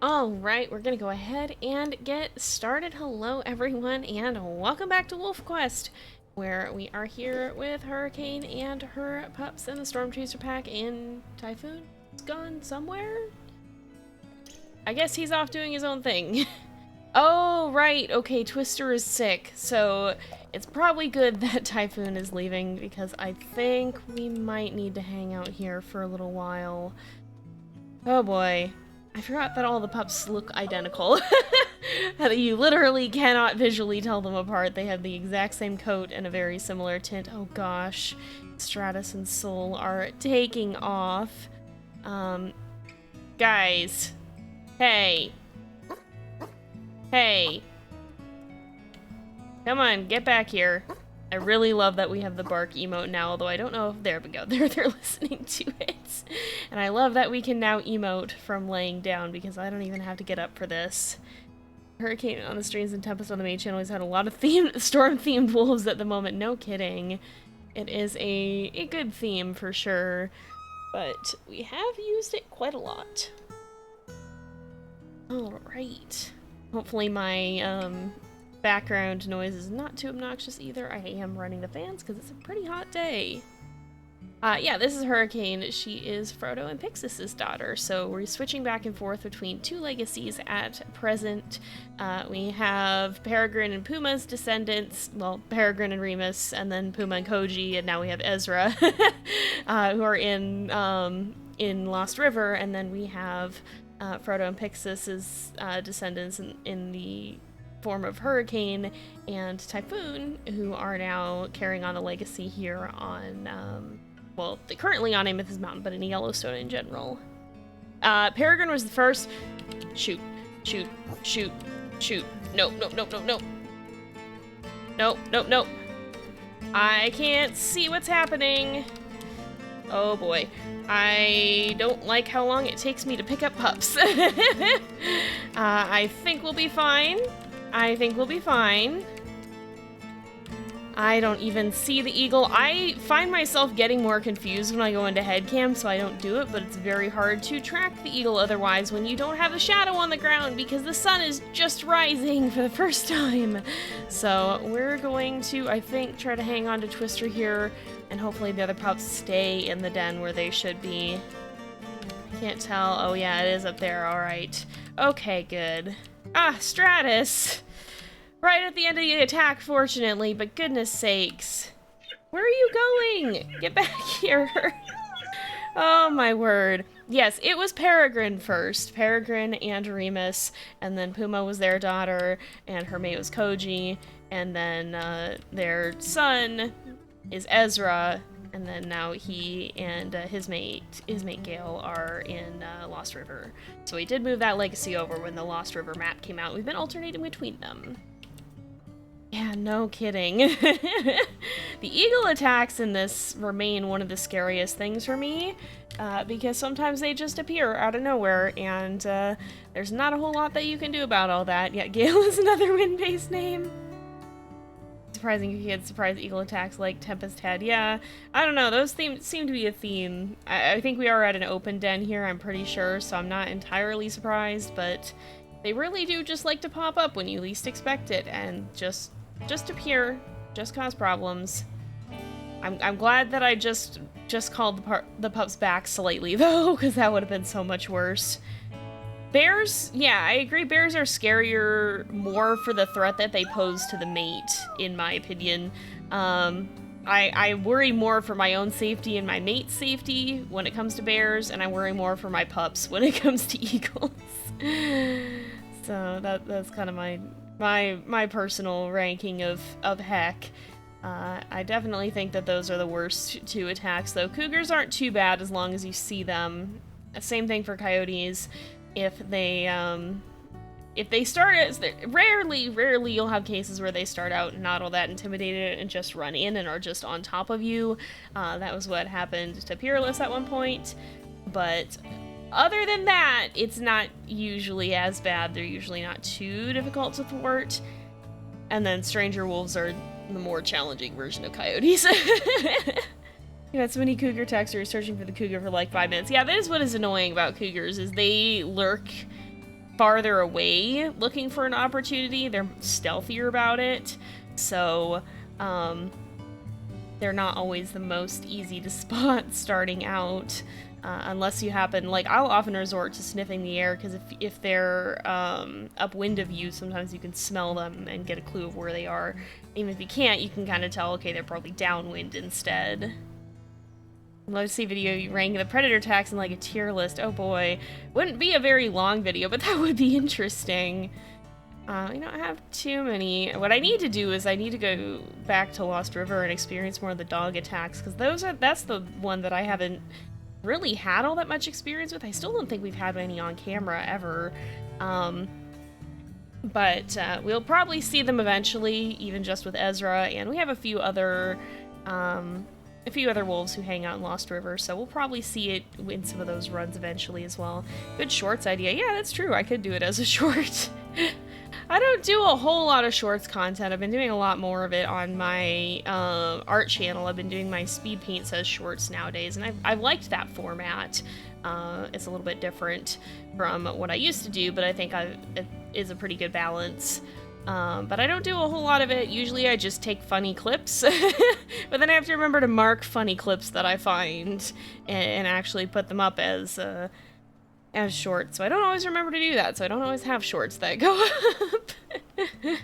Alright, we're gonna go ahead and get started. Hello everyone, and welcome back to WolfQuest, where we are here with Hurricane and her pups and the Storm Chaser pack, and Typhoon's gone somewhere? I guess he's off doing his own thing. Oh, right, okay, Twister is sick, so it's probably good that Typhoon is leaving, because I think we might need to hang out here for a little while. Oh boy. I forgot that all the pups look identical. You literally cannot visually tell them apart. They have the exact same coat and a very similar tint. Oh gosh. Stratus and Soul are taking off. Guys. Hey. Hey. Come on, get back here. I really love that we have the bark emote now, although I don't know if there we go. They're listening to it. And I love that we can now emote from laying down because I don't even have to get up for this. Hurricane on the streams and Tempest on the main channel has had a lot of storm-themed wolves at the moment. No kidding. It is a good theme for sure, but we have used it quite a lot. Alright. Hopefully my background noise is not too obnoxious either. I am running the fans because it's a pretty hot day. Yeah, this is Hurricane. She is Frodo and Pixis's daughter, so we're switching back and forth between two legacies at present. We have Peregrine and Puma's descendants, well, Peregrine and Remus, and then Puma and Koji, and now we have Ezra, who are in Lost River, and then we have Frodo and Pixis's descendants in the form of Hurricane and Typhoon, who are now carrying on the legacy here on, well, currently on Ameth's Mountain, but in Yellowstone in general. Peregrine was the first. Shoot, shoot, shoot, shoot. Nope, nope, nope, nope, nope. Nope, nope, nope. I can't see what's happening. Oh boy. I don't like how long it takes me to pick up pups. I think we'll be fine. I think we'll be fine. I don't even see the eagle. I find myself getting more confused when I go into headcam, so I don't do it, but it's very hard to track the eagle otherwise when you don't have a shadow on the ground because the sun is just rising for the first time. So we're going to, I think, try to hang on to Twister here, and hopefully the other pups stay in the den where they should be. I can't tell. Oh yeah, it is up there. All right. Okay, good. Ah, Stratus! Right at the end of the attack, fortunately, but goodness sakes. Where are you going? Get back here. Oh my word. Yes, it was Peregrine first. Peregrine and Remus, and then Puma was their daughter, and her mate was Koji, and then their son is Ezra, and then now he and his mate Gale are in Lost River. So we did move that legacy over when the Lost River map came out. We've been alternating between them. Yeah, no kidding. The eagle attacks in this remain one of the scariest things for me, because sometimes they just appear out of nowhere, and there's not a whole lot that you can do about all that. Yeah, Gale is another wind-based name. Surprising you had surprise eagle attacks like Tempest had. Yeah, I don't know, those seem to be a theme. I think we are at an open den here, I'm pretty sure, so I'm not entirely surprised, but they really do just like to pop up when you least expect it, and just appear, just cause problems. I'm glad that I just called the pups back slightly though, because that would have been so much worse. Bears, yeah, I agree. Bears are scarier more for the threat that they pose to the mate, in my opinion. I worry more for my own safety and my mate's safety when it comes to bears, and I worry more for my pups when it comes to eagles. So that's kind of my personal ranking of heck. I definitely think that those are the worst two attacks, though. Cougars aren't too bad as long as you see them. Same thing for coyotes. If they start as rarely you'll have cases where they start out not all that intimidated and just run in and are just on top of you. That was what happened to Peerless at one point, but other than that, it's not usually as bad. They're usually not too difficult to thwart. And then stranger wolves are the more challenging version of coyotes. You had so many cougar attacks where you're searching for the cougar for like 5 minutes. Yeah, that is what is annoying about cougars, is they lurk farther away looking for an opportunity. They're stealthier about it, so they're not always the most easy to spot starting out, unless you happen, like, I'll often resort to sniffing the air, because if they're upwind of you, sometimes you can smell them and get a clue of where they are. Even if you can't, you can kind of tell, okay, they're probably downwind instead. I'd love to see a video ranking the predator attacks in like a tier list. Oh boy. Wouldn't be a very long video, but that would be interesting. I don't have too many. What I need to do is I need to go back to Lost River and experience more of the dog attacks, because that's the one that I haven't really had all that much experience with. I still don't think we've had any on camera ever. But we'll probably see them eventually, even just with Ezra, and we have a few other wolves who hang out in Lost River, so we'll probably see it in some of those runs eventually as well. Good shorts idea. Yeah, that's true. I could do it as a short. I don't do a whole lot of shorts content. I've been doing a lot more of it on my art channel. I've been doing my speed paints as shorts nowadays, and I've liked that format. It's a little bit different from what I used to do, but I think it is a pretty good balance. But I don't do a whole lot of it. Usually I just take funny clips, but then I have to remember to mark funny clips that I find and actually put them up as shorts. So I don't always remember to do that, so I don't always have shorts that go up. I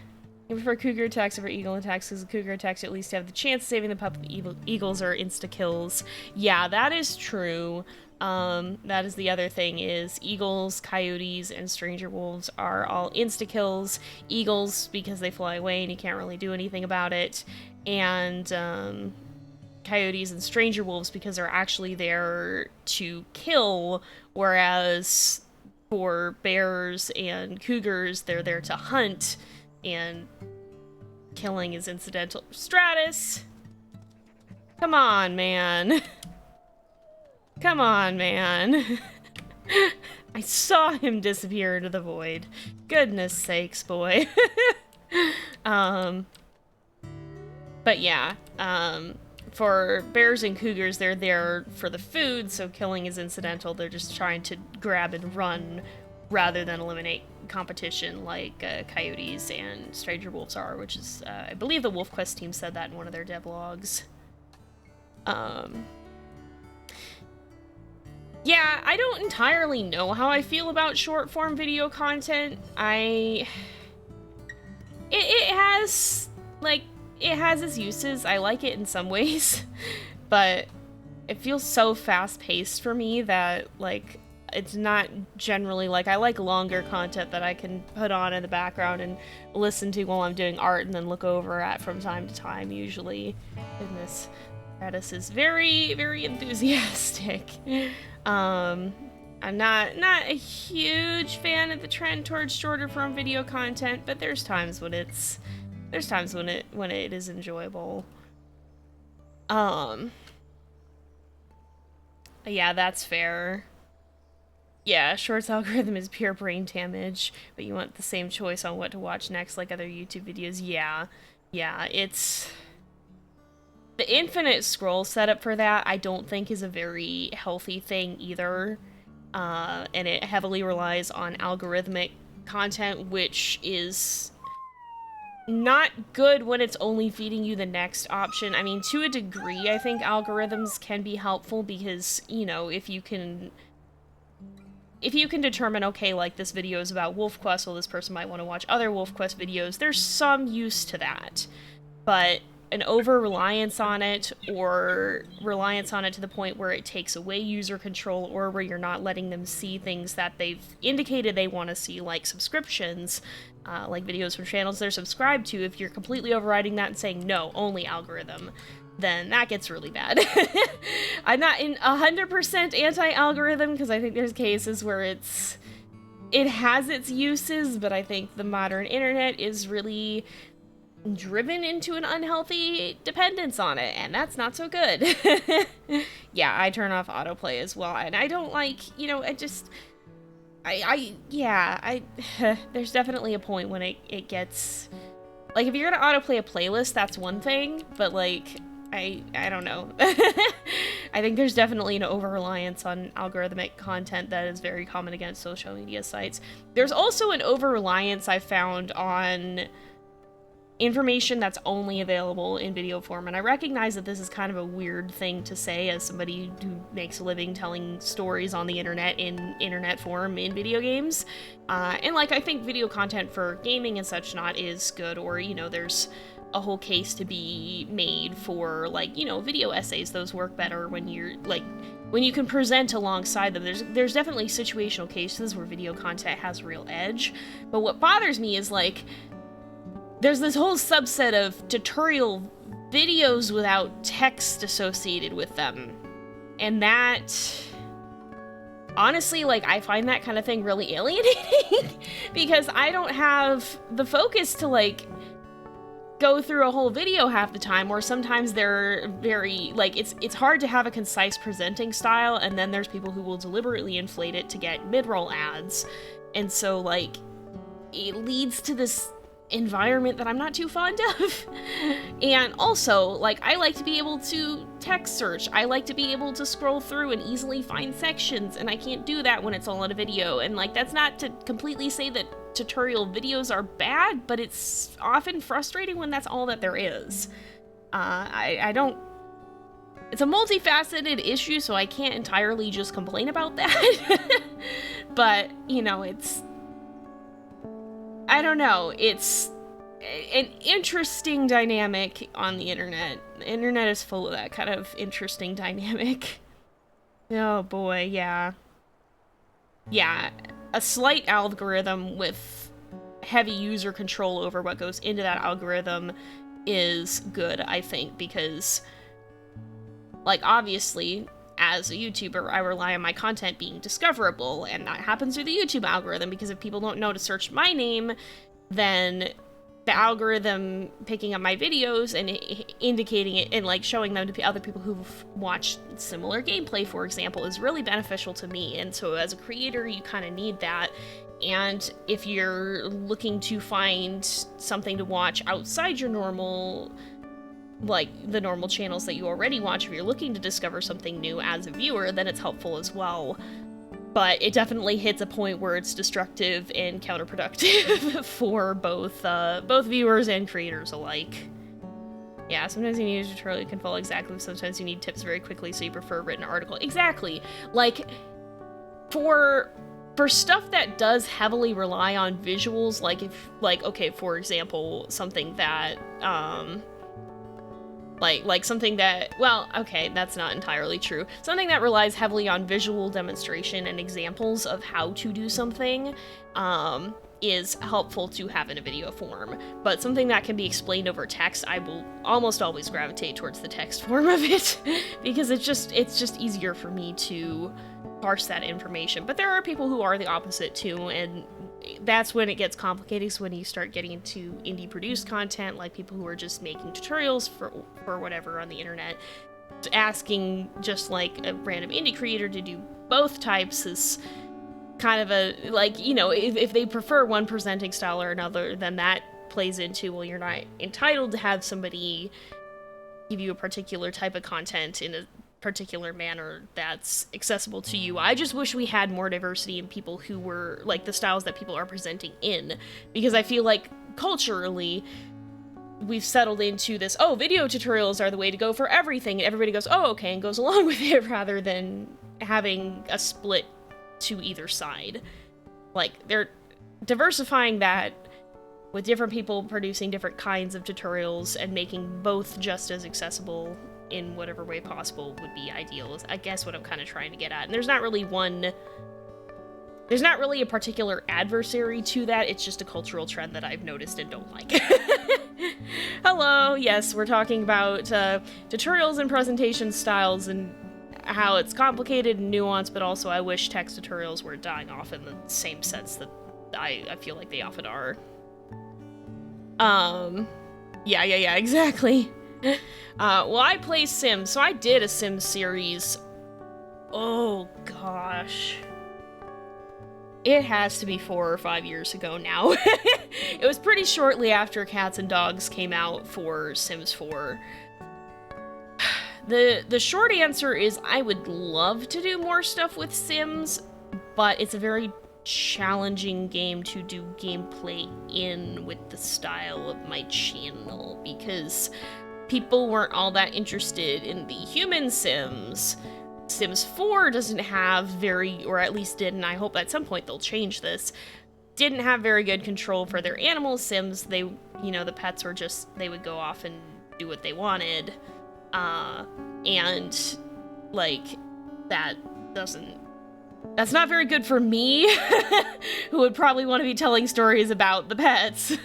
prefer cougar attacks over eagle attacks, because the cougar attacks at least have the chance of saving the pup. Eagles are insta-kills. Yeah, that is true. That is the other thing, is eagles, coyotes, and stranger wolves are all insta-kills. Eagles, because they fly away and you can't really do anything about it. And, coyotes and stranger wolves because they're actually there to kill, whereas for bears and cougars, they're there to hunt, and killing is incidental. Stratus! Come on, man. Come on, man. I saw him disappear into the void. Goodness sakes, boy. But yeah, for bears and cougars, they're there for the food, so killing is incidental. They're just trying to grab and run rather than eliminate competition like coyotes and stranger wolves are, which is, I believe the WolfQuest team said that in one of their devlogs. Yeah, I don't entirely know how I feel about short-form video content. It has, like, it has its uses. I like it in some ways, but it feels so fast-paced for me that, like, it's not generally, like, I like longer content that I can put on in the background and listen to while I'm doing art and then look over at from time to time, usually. Goodness. Stratus is very, very enthusiastic. I'm not a huge fan of the trend towards shorter form video content, but there's times when it is enjoyable. Yeah, that's fair. Yeah, Shorts algorithm is pure brain damage, but you want the same choice on what to watch next like other YouTube videos. Yeah, it's... The infinite scroll setup for that, I don't think is a very healthy thing either. And it heavily relies on algorithmic content, which is not good when it's only feeding you the next option. I mean, to a degree, I think algorithms can be helpful because, you know, if you can determine, okay, like, this video is about WolfQuest, well, this person might want to watch other WolfQuest videos, there's some use to that. But an over-reliance on it, or reliance on it to the point where it takes away user control, or where you're not letting them see things that they've indicated they want to see, like subscriptions, like videos from channels they're subscribed to, if you're completely overriding that and saying, no, only algorithm, then that gets really bad. I'm not in 100% anti-algorithm, because I think there's cases where it has its uses, but I think the modern internet is really driven into an unhealthy dependence on it, and that's not so good. Yeah, I turn off autoplay as well, and I don't like, you know, there's definitely a point when it gets, like, if you're gonna autoplay a playlist, that's one thing, but, like, I don't know. I think there's definitely an over-reliance on algorithmic content that is very common against social media sites. There's also an over-reliance I found on information that's only available in video form, and I recognize that this is kind of a weird thing to say as somebody who makes a living telling stories on the internet in internet form in video games. And like, I think video content for gaming and such not is good, or, you know, there's a whole case to be made for, like, you know, video essays. Those work better when you're, like, when you can present alongside them. There's definitely situational cases where video content has real edge, but what bothers me is, like, there's this whole subset of tutorial videos without text associated with them. And that, honestly, like, I find that kind of thing really alienating because I don't have the focus to, like, go through a whole video half the time, or sometimes they're very, like, it's hard to have a concise presenting style, and then there's people who will deliberately inflate it to get mid-roll ads. And so, like, it leads to this environment that I'm not too fond of. And also, like, I like to be able to text search. I like to be able to scroll through and easily find sections, and I can't do that when it's all in a video. And, like, that's not to completely say that tutorial videos are bad, but it's often frustrating when that's all that there is. I don't... It's a multifaceted issue, so I can't entirely just complain about that. But, you know, it's... I don't know, it's an interesting dynamic on the internet. The internet is full of that kind of interesting dynamic. Oh boy, yeah. Yeah, a slight algorithm with heavy user control over what goes into that algorithm is good, I think, because, like, obviously, as a YouTuber, I rely on my content being discoverable, and that happens through the YouTube algorithm, because if people don't know to search my name, then the algorithm picking up my videos and indicating it and, like, showing them to other people who've watched similar gameplay, for example, is really beneficial to me. And so as a creator, you kind of need that. And if you're looking to find something to watch outside your normal, like, the normal channels that you already watch, if you're looking to discover something new as a viewer, then it's helpful as well. But it definitely hits a point where it's destructive and counterproductive for both viewers and creators alike. Yeah, sometimes you need a tutorial you can follow exactly, sometimes you need tips very quickly, so you prefer a written article. Exactly! Like, for stuff that does heavily rely on visuals, like, okay, for example, something that, like something that, well, okay, that's not entirely true. Something that relies heavily on visual demonstration and examples of how to do something, is helpful to have in a video form. But something that can be explained over text, I will almost always gravitate towards the text form of it, because it's just easier for me to parse that information. But there are people who are the opposite too, and that's when it gets complicated, is when you start getting into indie produced content, like people who are just making tutorials for whatever on the internet. Asking just like a random indie creator to do both types is kind of a, like, you know, if they prefer one presenting style or another, then that plays into, well, you're not entitled to have somebody give you a particular type of content in a particular manner that's accessible to you. I just wish we had more diversity in people who were, like, the styles that people are presenting in, because I feel like culturally we've settled into this, oh, video tutorials are the way to go for everything, and everybody goes, oh, okay, and goes along with it, rather than having a split to either side. Like, they're diversifying that with different people producing different kinds of tutorials and making both just as accessible in whatever way possible would be ideal, is I guess what I'm kind of trying to get at. And there's not really a particular adversary to that, it's just a cultural trend that I've noticed and don't like. Hello, yes, we're talking about tutorials and presentation styles and how it's complicated and nuanced, but also I wish text tutorials were dying off in the same sense that I feel like they often are. Yeah, exactly. Well, I play Sims, so I did a Sims series. Oh, gosh. It has to be 4 or 5 years ago now. It was pretty shortly after Cats and Dogs came out for Sims 4. The short answer is I would love to do more stuff with Sims, but it's a very challenging game to do gameplay in with the style of my channel, because people weren't all that interested in the human Sims. Sims 4 doesn't have very, or at least didn't, I hope at some point they'll change this, didn't have very good control for their animal Sims. They, you know, the pets were just, they would go off and do what they wanted. And, like, that's not very good for me, who would probably want to be telling stories about the pets.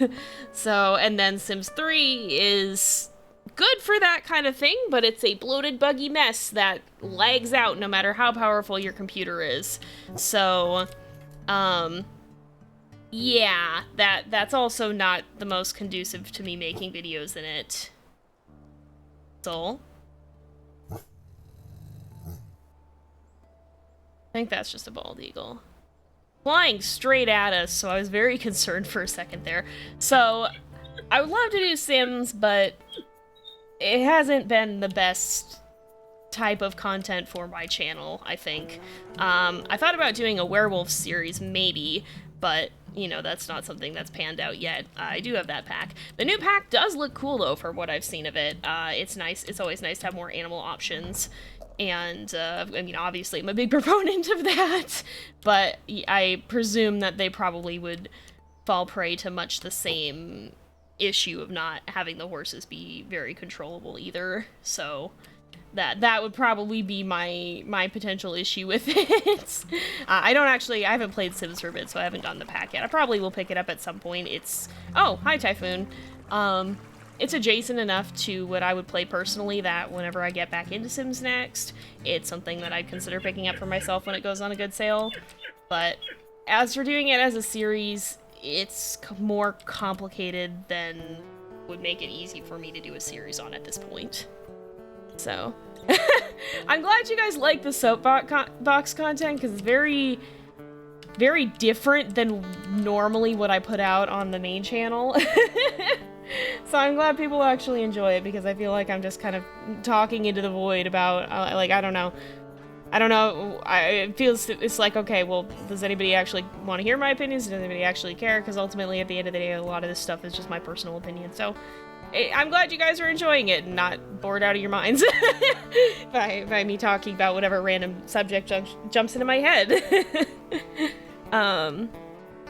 So, and then Sims 3 is good for that kind of thing, but it's a bloated, buggy mess that lags out no matter how powerful your computer is. So, yeah, that's also not the most conducive to me making videos in it. So, I think that's just a bald eagle. Flying straight at us, so I was very concerned for a second there. So, I would love to do Sims, but it hasn't been the best type of content for my channel, I think. I thought about doing a werewolf series, maybe, but, you know, that's not something that's panned out yet. I do have that pack. The new pack does look cool, though, for what I've seen of it. It's nice. It's always nice to have more animal options. And, I mean, obviously I'm a big proponent of that, but I presume that they probably would fall prey to much the same issue of not having the horses be very controllable either. So that would probably be my potential issue with it. I haven't played Sims for a bit, so I haven't gotten the pack yet. I probably will pick it up at some point. Oh, hi Typhoon. It's adjacent enough to what I would play personally that whenever I get back into Sims next, it's something that I'd consider picking up for myself when it goes on a good sale. But as for doing it as a series, it's more complicated than would make it easy for me to do a series on at this point. So, I'm glad you guys like the soapbox content, because it's very, very different than normally what I put out on the main channel. So I'm glad people actually enjoy it, because I feel like I'm just kind of talking into the void about, like, I don't know. It feels, it's like, okay, well, does anybody actually want to hear my opinions? Does anybody actually care? Because ultimately, at the end of the day, a lot of this stuff is just my personal opinion. So I'm glad you guys are enjoying it and not bored out of your minds by me talking about whatever random subject jumps into my head.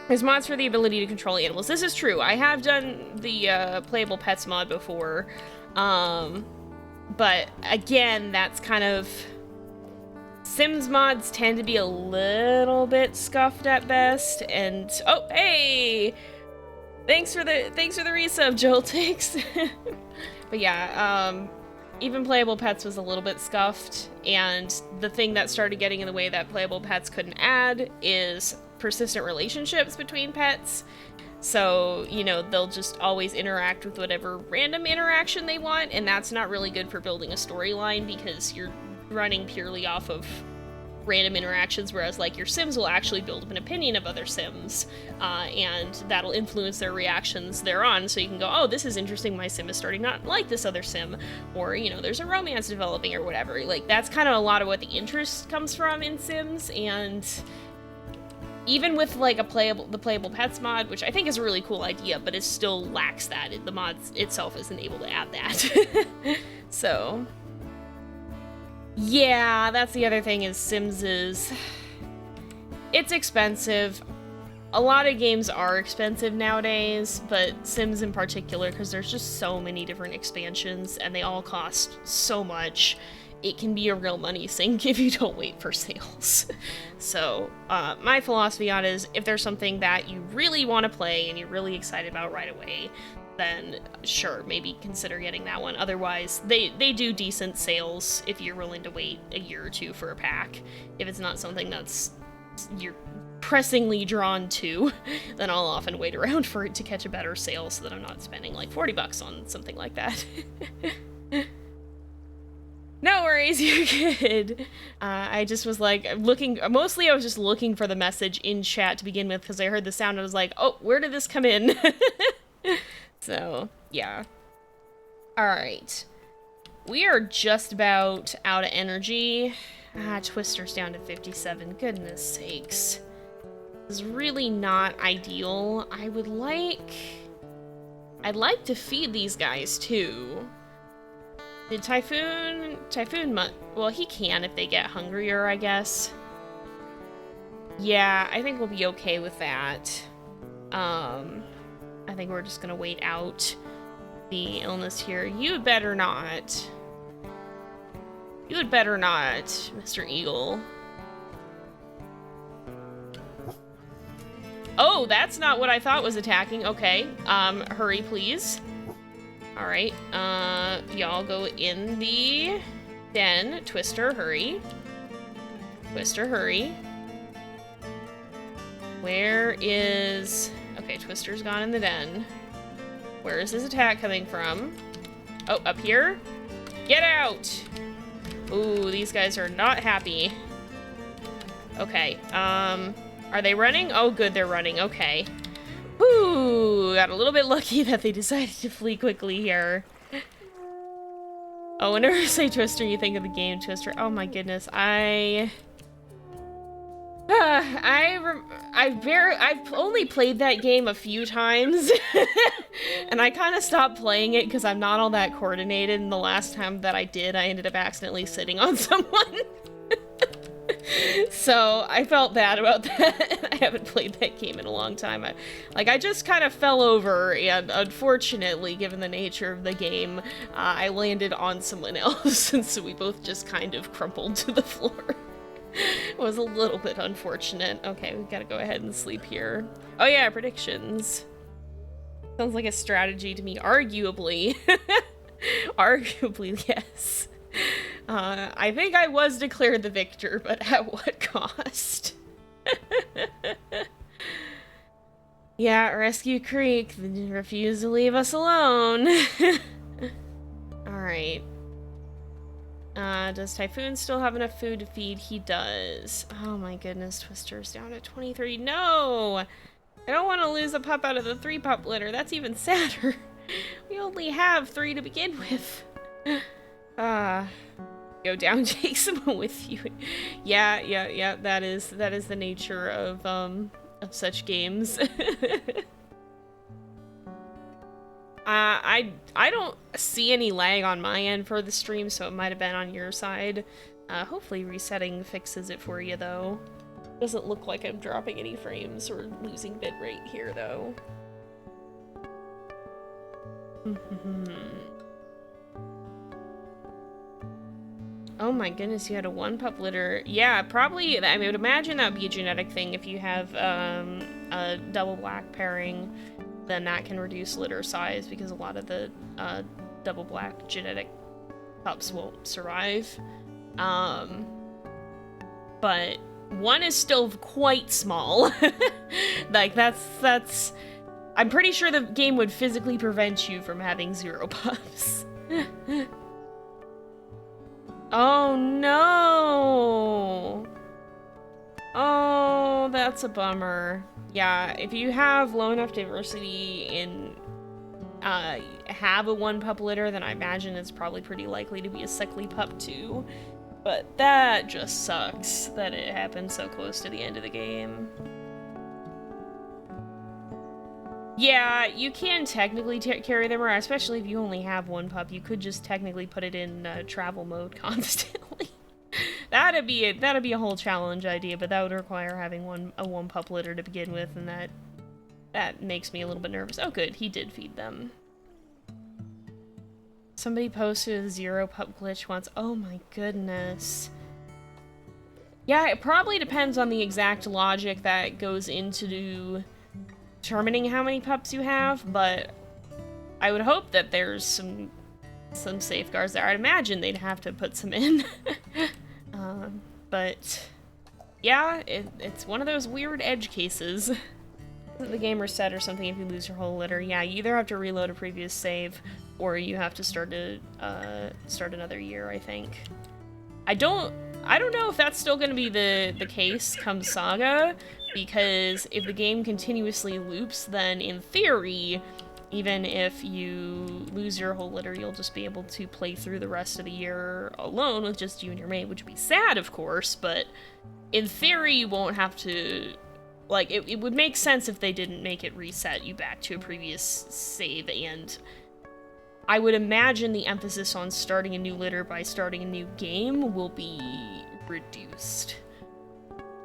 There's mods for the ability to control animals. This is true. I have done the playable pets mod before, but again, that's kind of... Sims mods tend to be a little bit scuffed at best, and oh, hey! Thanks for the resub, Joltix. But yeah, even playable pets was a little bit scuffed, and the thing that started getting in the way that playable pets couldn't add is persistent relationships between pets. So, you know, they'll just always interact with whatever random interaction they want, and that's not really good for building a storyline, because you're running purely off of random interactions, whereas, like, your Sims will actually build up an opinion of other Sims, and that'll influence their reactions thereon, so you can go, oh, this is interesting, my Sim is starting not like this other Sim, or, you know, there's a romance developing or whatever. Like, that's kind of a lot of what the interest comes from in Sims, and even with, like, the playable pets mod, which I think is a really cool idea, but it still lacks that. The mod itself isn't able to add that. So, yeah, that's the other thing is Sims is... It's expensive. A lot of games are expensive nowadays, but Sims in particular, because there's just so many different expansions, and they all cost so much. It can be a real money sink if you don't wait for sales. So, my philosophy on it is, if there's something that you really want to play and you're really excited about right away, then sure, maybe consider getting that one. Otherwise, they do decent sales if you're willing to wait a year or two for a pack. If it's not something that's you're pressingly drawn to, then I'll often wait around for it to catch a better sale so that I'm not spending like $40 on something like that. No worries, you're good. I just was like mostly I was just looking for the message in chat to begin with, because I heard the sound and I was like, oh, where did this come in? So, yeah. Alright. We are just about out of energy. Ah, Twister's down to 57. Goodness sakes. This is really not ideal. I'd like to feed these guys too. Did Typhoon, well, he can if they get hungrier, I guess. Yeah, I think we'll be okay with that. I think we're just gonna wait out the illness here. You better not. You had better not, Mr. Eagle. Oh, that's not what I thought was attacking. Okay, hurry, please. All right, y'all go in the den. Twister, hurry. Twister, hurry. Where is... Okay, Twister's gone in the den. Where is his attack coming from? Oh, up here? Get out! Ooh, these guys are not happy. Okay, are they running? Oh, good, they're running. Okay. Whoo! Got a little bit lucky that they decided to flee quickly here. Oh, whenever I say Twister, you think of the game Twister. Oh my goodness, I've only played that game a few times, and I kind of stopped playing it because I'm not all that coordinated, and the last time that I did, I ended up accidentally sitting on someone. So I felt bad about that. I haven't played that game in a long time. I just kind of fell over, and unfortunately, given the nature of the game, I landed on someone else, and so we both just kind of crumpled to the floor. It was a little bit unfortunate. Okay, we gotta go ahead and sleep here. Oh yeah, predictions. Sounds like a strategy to me, arguably. Arguably, yes. I think I was declared the victor, but at what cost? Yeah, Rescue Creek refused to leave us alone. Alright. Does Typhoon still have enough food to feed? He does. Oh my goodness, Twister's down at 23. No! I don't want to lose a pup out of the 3-pup litter. That's even sadder. We only have 3 to begin with. Go down, take someone with you. Yeah, that is the nature of such games. I don't see any lag on my end for the stream, so it might have been on your side. Hopefully resetting fixes it for you, though. Doesn't look like I'm dropping any frames or losing bitrate here, though. Oh my goodness, you had a 1-pup litter. Yeah, probably, I would imagine that would be a genetic thing. If you have a double black pairing, then that can reduce litter size because a lot of the double black genetic pups won't survive. But 1 is still quite small. Like, that's... I'm pretty sure the game would physically prevent you from having 0 pups. Oh no! Oh, that's a bummer. Yeah, if you have low enough diversity and have a 1-pup litter, then I imagine it's probably pretty likely to be a sickly pup too. But that just sucks that it happened so close to the end of the game. Yeah, you can technically carry them around, especially if you only have 1 pup. You could just technically put it in travel mode constantly. That'd be a whole challenge idea, but that would require having a 1-pup litter to begin with, and that makes me a little bit nervous. Oh, good, he did feed them. Somebody posted a 0-pup glitch once. Oh my goodness. Yeah, it probably depends on the exact logic that goes into determining how many pups you have, but I would hope that there's some safeguards there. I'd imagine they'd have to put some in. But yeah, it's one of those weird edge cases. The game reset or something if you lose your whole litter. Yeah, you either have to reload a previous save or you have to start another year, I think. I don't know if that's still going to be the case come Saga, because if the game continuously loops, then in theory, even if you lose your whole litter, you'll just be able to play through the rest of the year alone with just you and your mate, which would be sad, of course, but in theory, you won't have to... Like, it would make sense if they didn't make it reset you back to a previous save, and I would imagine the emphasis on starting a new litter by starting a new game will be reduced.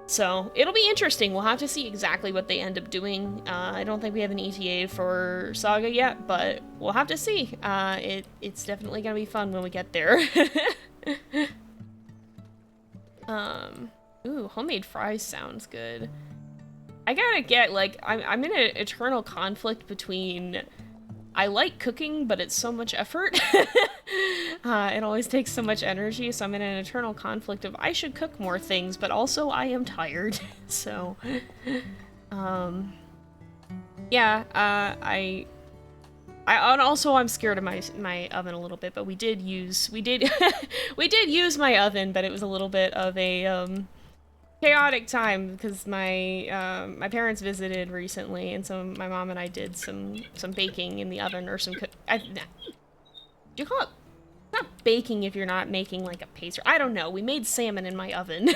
So, it'll be interesting. We'll have to see exactly what they end up doing. I don't think we have an ETA for Saga yet, but we'll have to see. It's definitely gonna be fun when we get there. Ooh, homemade fries sounds good. I gotta get, like, I'm in an eternal conflict between... I like cooking, but it's so much effort. It always takes so much energy, so I'm in an eternal conflict of I should cook more things, but also I am tired. So, yeah, and also I'm scared of my oven a little bit, but we did use my oven, but it was a little bit of a chaotic time because my parents visited recently, and so my mom and I did some baking in the oven, or some do you call it? It's not baking if you're not making like a pastry. I don't know. We made salmon in my oven,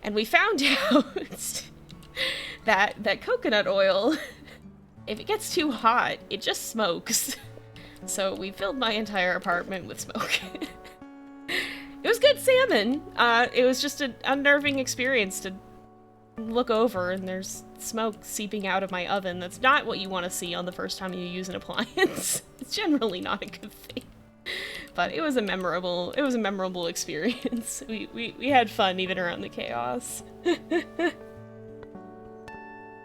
and we found out that coconut oil, if it gets too hot, it just smokes. So we filled my entire apartment with smoke. It was good salmon. It was just an unnerving experience to look over and there's smoke seeping out of my oven. That's not what you want to see on the first time you use an appliance. It's generally not a good thing. But it was a memorable experience. We had fun even around the chaos.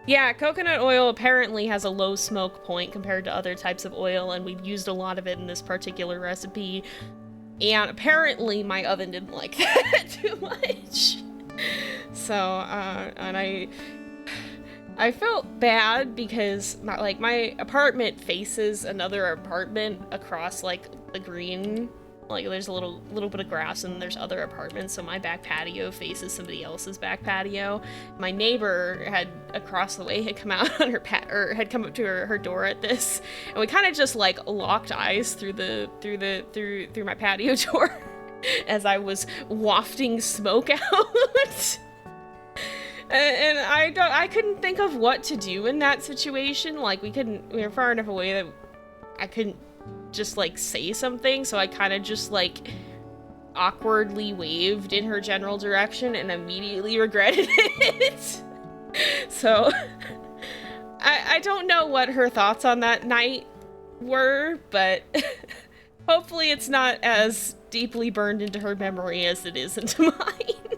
Yeah, coconut oil apparently has a low smoke point compared to other types of oil, and we've used a lot of it in this particular recipe. And apparently my oven didn't like that too much. So, and I felt bad because my apartment faces another apartment across like the green. Like there's a little bit of grass and there's other apartments, so my back patio faces somebody else's back patio. My neighbor across the way had come out on her had come up to her door at this, and we kind of just like locked eyes through my patio door as I was wafting smoke out. And I couldn't think of what to do in that situation. Like we were far enough away that I couldn't just like say something, so I kind of just like awkwardly waved in her general direction and immediately regretted it. So I don't know what her thoughts on that night were, but hopefully it's not as deeply burned into her memory as it is into mine.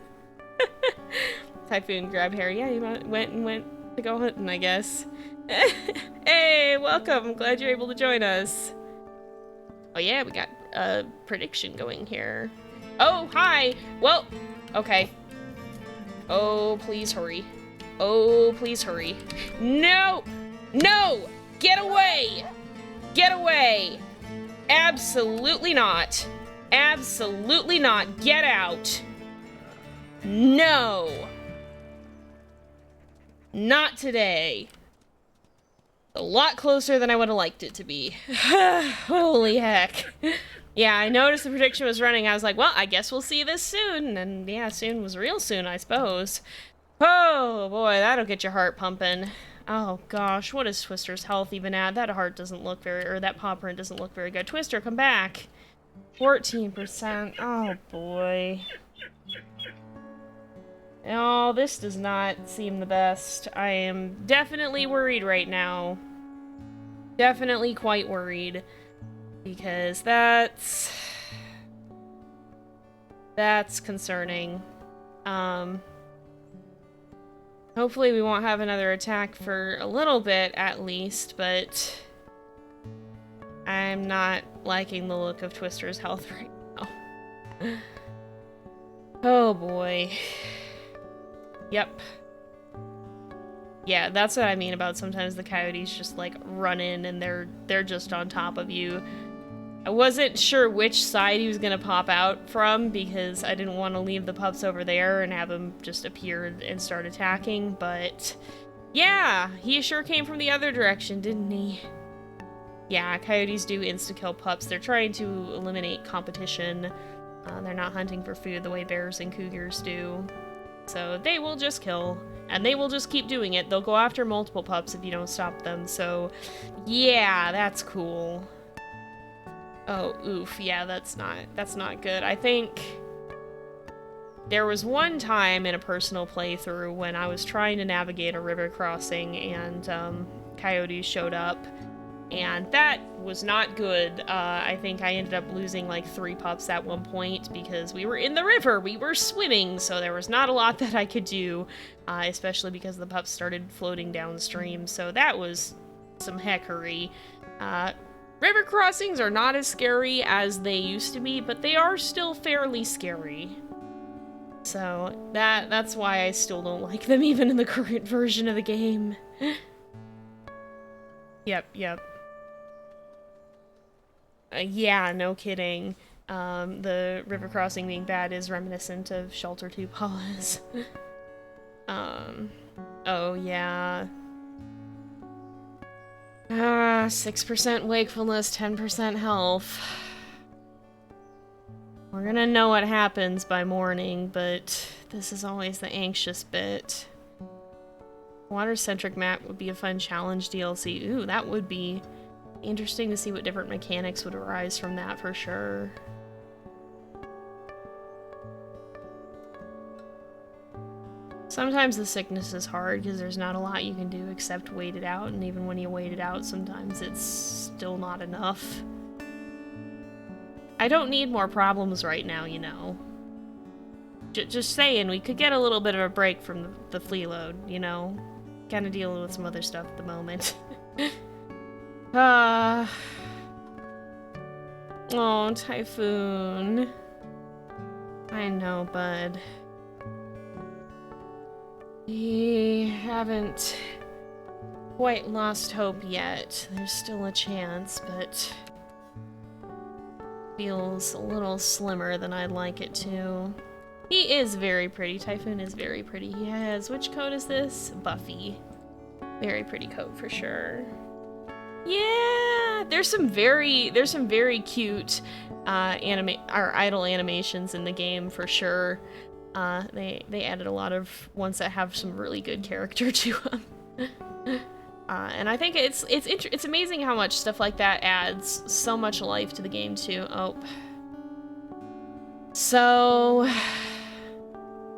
Typhoon grab hair. Yeah, you went to go hunting, I guess. Hey, welcome. I'm glad you're able to join us. Oh yeah, we got a prediction going here. Oh, hi! Well, okay. Oh, please hurry. Oh, please hurry. No! No! Get away! Get away! Absolutely not. Absolutely not. Get out. No! Not today. A lot closer than I would have liked it to be. Holy heck. Yeah, I noticed the prediction was running. I was like, well, I guess we'll see this soon. And yeah, soon was real soon, I suppose. Oh boy, that'll get your heart pumping. Oh gosh, what is Twister's health even at? That heart doesn't look that paw print doesn't look very good. Twister, come back. 14%. Oh boy. Oh, this does not seem the best. I am definitely worried right now. Definitely quite worried. Because that's concerning. Hopefully we won't have another attack for a little bit at least, but I'm not liking the look of Twister's health right now. Oh boy. Yep. Yeah, that's what I mean about sometimes the coyotes just like run in and they're just on top of you. I wasn't sure which side he was gonna pop out from because I didn't want to leave the pups over there and have him just appear and start attacking, but yeah, he sure came from the other direction, didn't he? Yeah, coyotes do insta-kill pups. They're trying to eliminate competition. They're not hunting for food the way bears and cougars do. So they will just kill, and they will just keep doing it. They'll go after multiple pups if you don't stop them, so yeah, that's cool. Oh, oof, yeah, that's not good. I think there was one time in a personal playthrough when I was trying to navigate a river crossing and coyotes showed up, and that was not good. I think I ended up losing like 3 pups at one point because we were in the river, we were swimming, so there was not a lot that I could do, especially because the pups started floating downstream, so that was some heckery. River crossings are not as scary as they used to be, but they are still fairly scary. So that's why I still don't like them even in the current version of the game. Yep. Yeah, no kidding. The river crossing being bad is reminiscent of Shelter 2 Paws. Oh yeah. 6% wakefulness, 10% health. We're gonna know what happens by morning, but this is always the anxious bit. Water-centric map would be a fun challenge DLC. Ooh, that would be interesting to see what different mechanics would arise from that for sure. Sometimes the sickness is hard because there's not a lot you can do except wait it out, and even when you wait it out, sometimes it's still not enough. I don't need more problems right now, you know. Just saying, we could get a little bit of a break from the flea load, you know? Kinda dealing with some other stuff at the moment. Oh, Typhoon. I know, bud. We haven't quite lost hope yet. There's still a chance, but feels a little slimmer than I'd like it to. He is very pretty. Typhoon is very pretty. He has, which coat is this? Buffy. Very pretty coat for sure. Yeah, there's some very cute idle animations in the game for sure. They added a lot of ones that have some really good character to them. And I think it's amazing how much stuff like that adds so much life to the game too. Oh. So,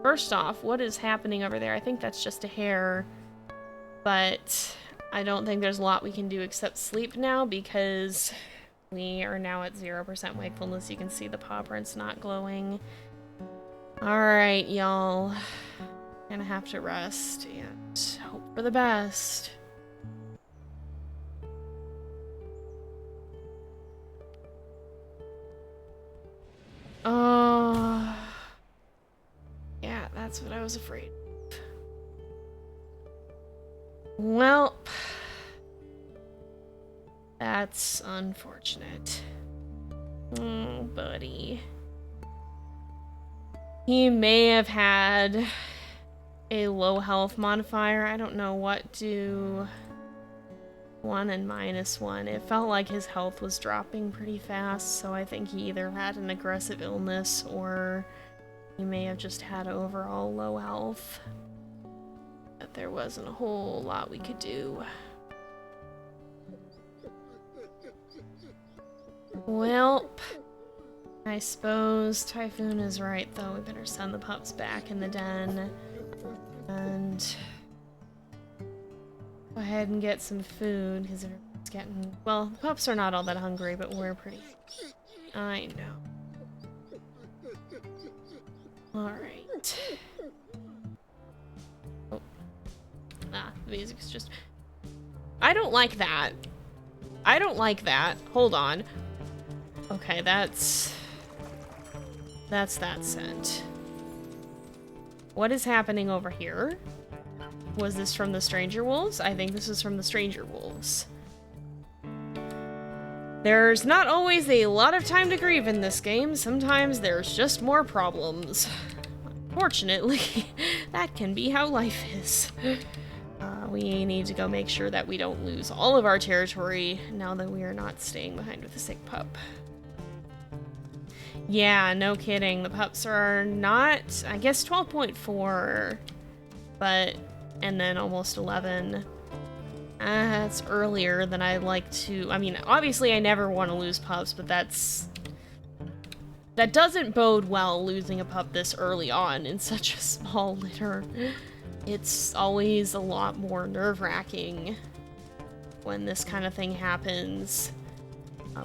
first off, what is happening over there? I think that's just a hare, but I don't think there's a lot we can do except sleep now because we are now at 0% wakefulness. You can see the paw prints not glowing. Alright, y'all. Gonna have to rest and hope for the best. Oh. Yeah, that's what I was afraid of. Well, that's unfortunate. Oh, buddy. He may have had a low health modifier. I don't know what do 1 and -1. It felt like his health was dropping pretty fast, so I think he either had an aggressive illness or he may have just had overall low health. But there wasn't a whole lot we could do. Well, I suppose Typhoon is right, though. We better send the pups back in the den and go ahead and get some food, because everyone's getting... Well, the pups are not all that hungry, but we're pretty... I know. Alright. Oh. Ah, the music's just... I don't like that. I don't like that. Hold on. Okay, that's that scent. What is happening over here? Was this from the Stranger Wolves? I think this is from the Stranger Wolves. There's not always a lot of time to grieve in this game. Sometimes there's just more problems. Unfortunately, that can be how life is. We need to go make sure that we don't lose all of our territory now that we are not staying behind with a sick pup. Yeah, no kidding. The pups are not, I guess 12.4, but, and then almost 11. That's earlier than I'd like to. I mean, obviously I never want to lose pups, but that doesn't bode well, losing a pup this early on in such a small litter. It's always a lot more nerve-wracking when this kind of thing happens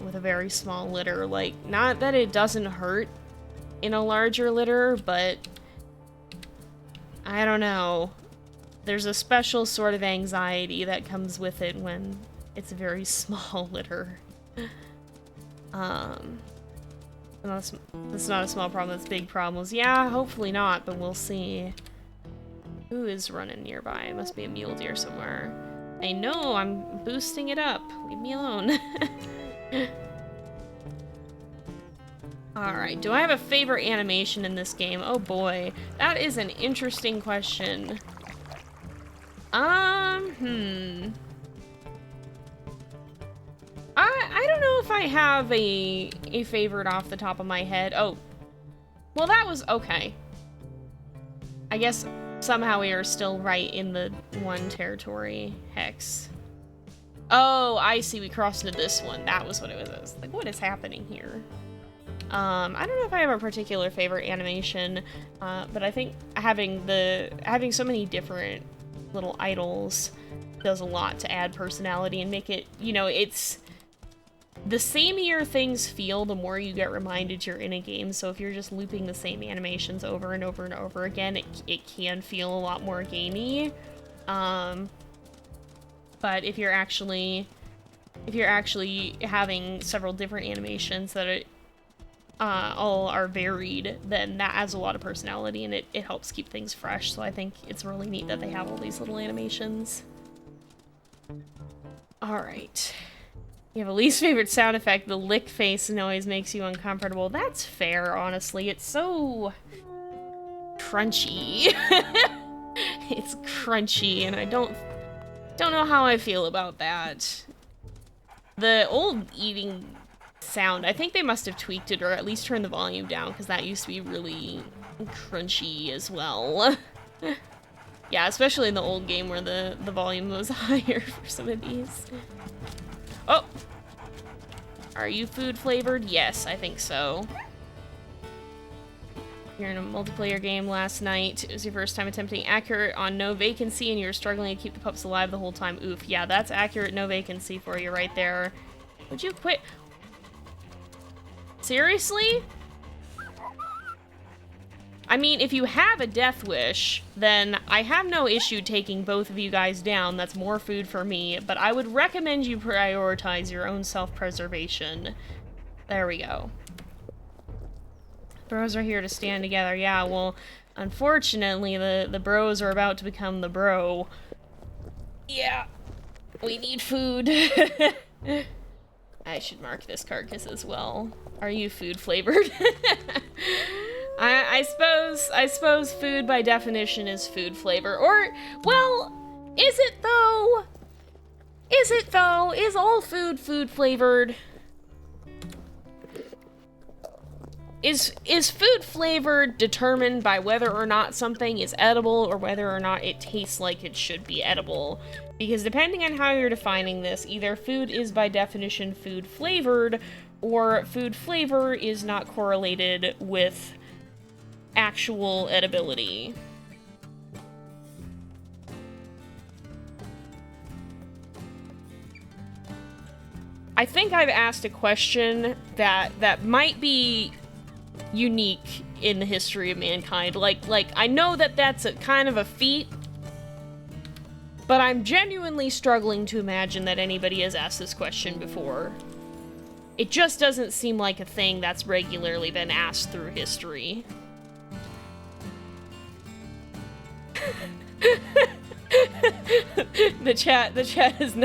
with a very small litter. Like, not that it doesn't hurt in a larger litter, but I don't know. There's a special sort of anxiety that comes with it when it's a very small litter. It's not a small problem, it's big problems. Yeah, hopefully not, but we'll see. Who is running nearby? It must be a mule deer somewhere. I know, I'm boosting it up. Leave me alone. Alright, do I have a favorite animation in this game? Oh boy, that is an interesting question. I don't know if I have a favorite off the top of my head. Oh, well that was okay. I guess somehow we are still right in the one territory hex. Oh, I see, we crossed into this one. That was what it was. I was like, what is happening here? I don't know if I have a particular favorite animation, but I think having so many different little idols does a lot to add personality and make it, you know, it's the sameier things feel, the more you get reminded you're in a game. So if you're just looping the same animations over and over and over again, it can feel a lot more gamey. But if you're actually having several different animations that all are varied, then that adds a lot of personality and it helps keep things fresh. So I think it's really neat that they have all these little animations. Alright. You have a least favorite sound effect. The lick face noise makes you uncomfortable. That's fair, honestly. It's so crunchy. It's crunchy, and I don't know how I feel about that. The old eating sound, I think they must have tweaked it or at least turned the volume down, because that used to be really crunchy as well. Yeah, especially in the old game where the volume was higher for some of these. Oh! Are you food flavored? Yes, I think so. You're in a multiplayer game last night. It was your first time attempting accurate on no vacancy and you're struggling to keep the pups alive the whole time. Oof, yeah, that's accurate no vacancy for you right there. Would you quit? Seriously? I mean, if you have a death wish, then I have no issue taking both of you guys down. That's more food for me, but I would recommend you prioritize your own self-preservation. There we go. Bros are here to stand together. Yeah, well, unfortunately, the bros are about to become the bro. Yeah, we need food. I should mark this carcass as well. Are you food flavored? I suppose food by definition is food flavor. Or, well, is it though? Is it though? Is all food food flavored? Is food flavored determined by whether or not something is edible or whether or not it tastes like it should be edible? Because depending on how you're defining this, either food is by definition food flavored, or food flavor is not correlated with actual edibility. I think I've asked a question that might be unique in the history of mankind. Like I know that that's a kind of a feat, but I'm genuinely struggling to imagine that anybody has asked this question before. It just doesn't seem like a thing that's regularly been asked through history. The chat is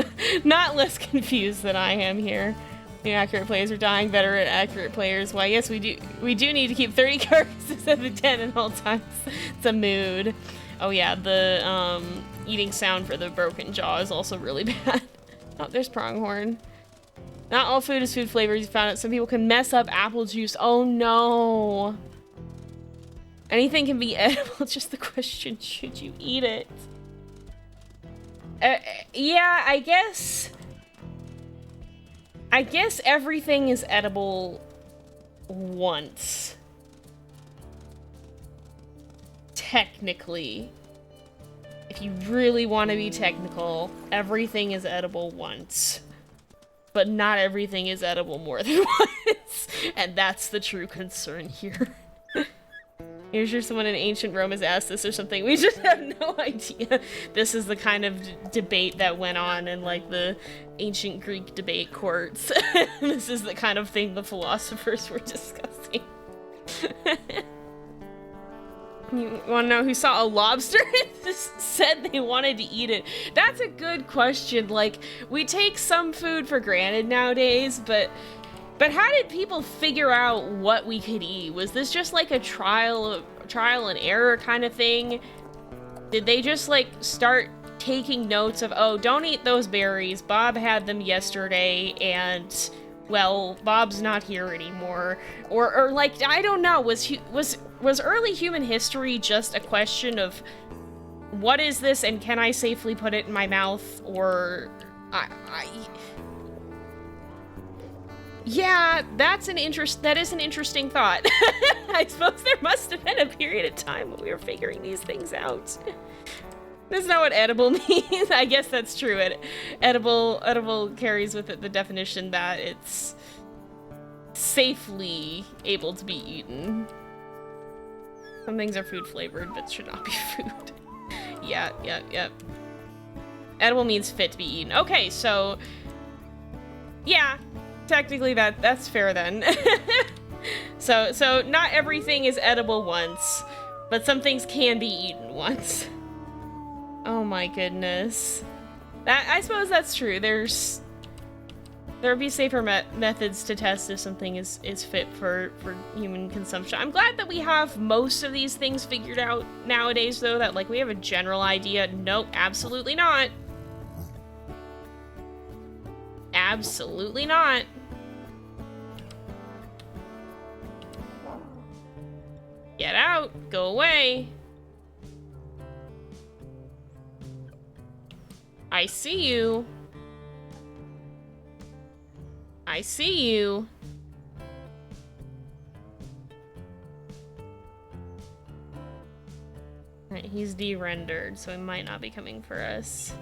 not less confused than I am here. The accurate players are dying, better at accurate players. Why, yes, we do need to keep 30 carcasses at the den at all times. It's a mood. Oh yeah, the eating sound for the broken jaw is also really bad. Oh, there's pronghorn. Not all food is food flavors. You found out some people can mess up apple juice. Oh no. Anything can be edible. Just the question, should you eat it? Yeah, I guess everything is edible once. Technically. If you really want to be technical, everything is edible once. But not everything is edible more than once. And that's the true concern here. You're sure someone in ancient Rome has asked this or something? We just have no idea. This is the kind of debate that went on in, like, the ancient Greek debate courts. This is the kind of thing the philosophers were discussing. You want to know who saw a lobster and just said they wanted to eat it? That's a good question. Like, we take some food for granted nowadays, but how did people figure out what we could eat? Was this just like a trial and error kind of thing? Did they just like start taking notes of, oh, don't eat those berries, Bob had them yesterday, and well, Bob's not here anymore? Or like, I don't know, was early human history just a question of what is this and can I safely put it in my mouth? Or yeah, that is an interesting thought. I suppose there must have been a period of time when we were figuring these things out. That's not what edible means. I guess that's true. Edible carries with it the definition that it's safely able to be eaten. Some things are food flavored, but should not be food. Yeah. Edible means fit to be eaten. Okay, so yeah, technically that's fair then. So not everything is edible once, but some things can be eaten once. Oh my goodness. I suppose that's true. There would be safer methods to test if something is fit for human consumption. I'm glad that we have most of these things figured out nowadays, though, that like we have a general idea. Nope, absolutely not. Absolutely not. Get out. Go away. I see you. I see you. Alright, he's de-rendered, so he might not be coming for us.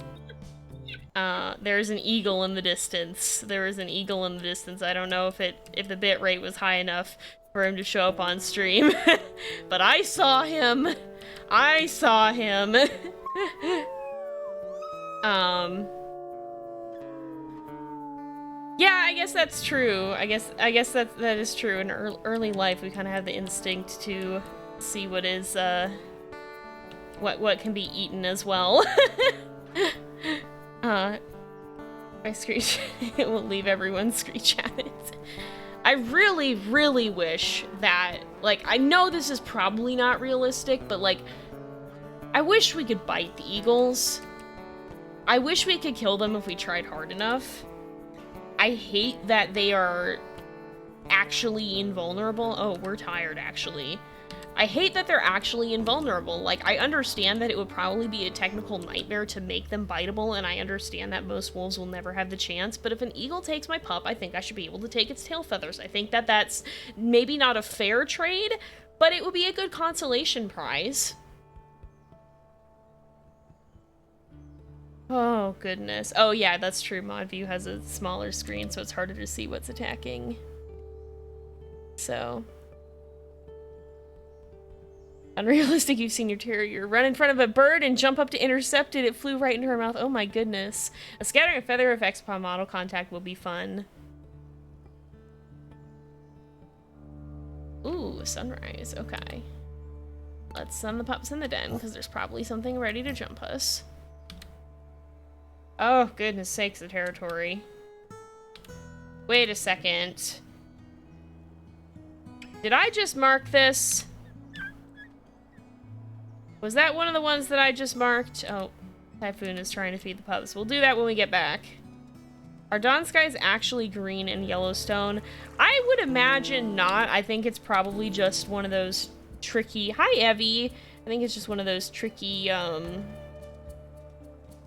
There's an eagle in the distance. There is an eagle in the distance. I don't know if the bit rate was high enough for him to show up on stream. But I saw him. I saw him. Yeah, I guess that's true. I guess that is true. In early life, we kind of have the instinct to see what is what can be eaten as well. I screech. It will leave everyone screech at it. I really, really wish that, like, I know this is probably not realistic, but like, I wish we could bite the eagles. I wish we could kill them if we tried hard enough. I hate that they are actually invulnerable. Oh, we're tired, actually. I hate that they're actually invulnerable. Like, I understand that it would probably be a technical nightmare to make them biteable, and I understand that most wolves will never have the chance, but if an eagle takes my pup, I think I should be able to take its tail feathers. I think that that's maybe not a fair trade, but it would be a good consolation prize. Oh, goodness. Oh, yeah, that's true. Mod View has a smaller screen, so it's harder to see what's attacking. So. Unrealistic, you've seen your terrier run in front of a bird and jump up to intercept it. It flew right into her mouth. Oh, my goodness. A scattering of feather effects upon model contact will be fun. Ooh, sunrise. Okay. Let's send the pups in the den, because there's probably something ready to jump us. Oh, goodness sakes, the territory. Wait a second. Did I just mark this? Was that one of the ones that I just marked? Oh, Typhoon is trying to feed the pups. We'll do that when we get back. Are dawn skies actually green in Yellowstone? I would imagine not. I think it's probably just one of those tricky... Hi, Evie! I think it's just one of those tricky,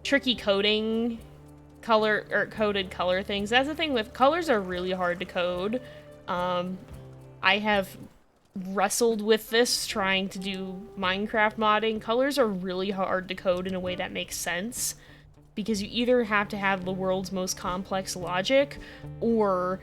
tricky coding color, or coded color things. That's the thing with... Colors are really hard to code. I have wrestled with this trying to do Minecraft modding. Colors are really hard to code in a way that makes sense. Because you either have to have the world's most complex logic, or